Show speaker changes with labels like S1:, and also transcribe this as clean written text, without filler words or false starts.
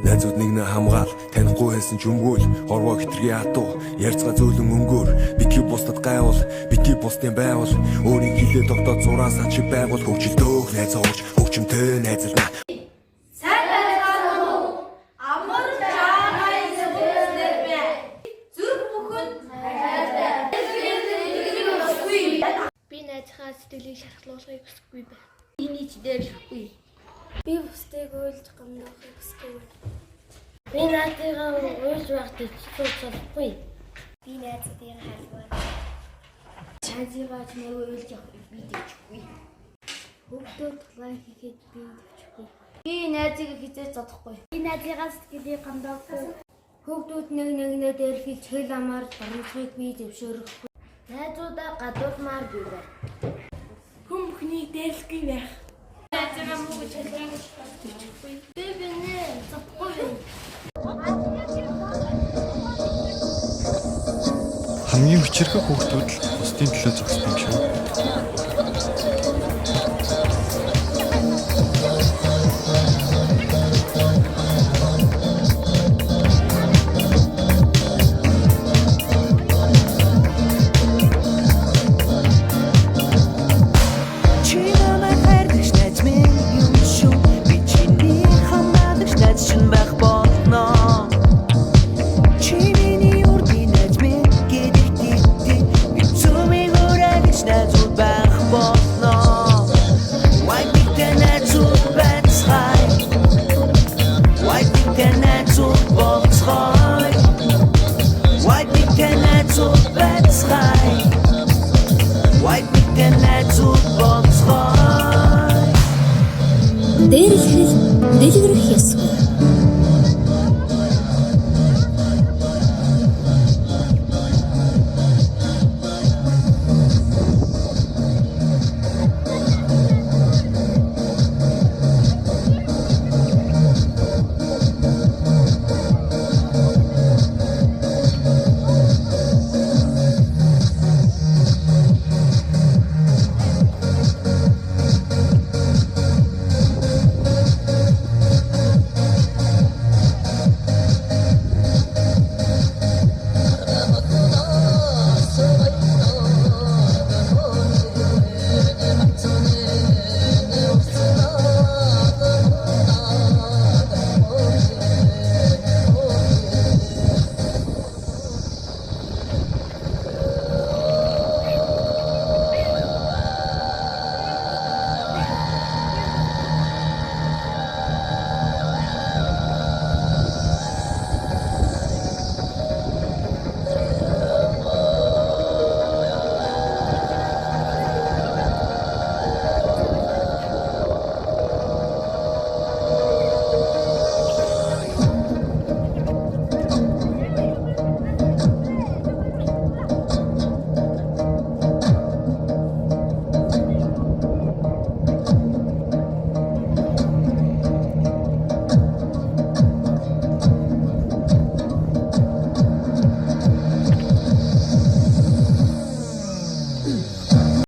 S1: Найзууд нэгнээ хамгаал танихгүй байсан ч өмгөөл хорвоо хитрхи хатуу ярьцгаа зөөлөн өнгөөр битгий бусдад гайвал битгий бусдын байвал өөрийн хилээ тогтоод зураа сан чи байгуул хөгжилдөөх найз ууч хөгчмтэй найзална.
S2: Би найзынхаа сэтгэлийг шархлуулахыг хүсэхгүй байна. Би нийтдээ хүсэхгүй. Би бусдыг уйлж гомдохыг хүсэхгүй. Би найзыгаа уйлж байхдаа цуцлахгүй. Би найзтайгаа халбар. Найзыгаа ч нэг уйлж явах би дэвчихгүй. Хүүхдүүд лай хийхэд би дэвчихгүй. Би найзыгаа хизээж зодохгүй. Би найзыгаа сэтгэлийг гомдоохгүй. Хүүхдүүд нэг нэгнээ дээрхий чөл амаар дарамжахыг би зөвшөөрөхгүй. Найзуудаа гадуурмаар би бай. Хүн бүхний дээлгүй байх. Найзгаа муу гэж хэлэхгүй. Би бинэ зовхгүй.
S3: Хамгийн хүчирхэг хүүхдүүд л бусдын төлөө зогсдог юм шүү.
S4: Дээр их дэлгэрэх ёсгүй.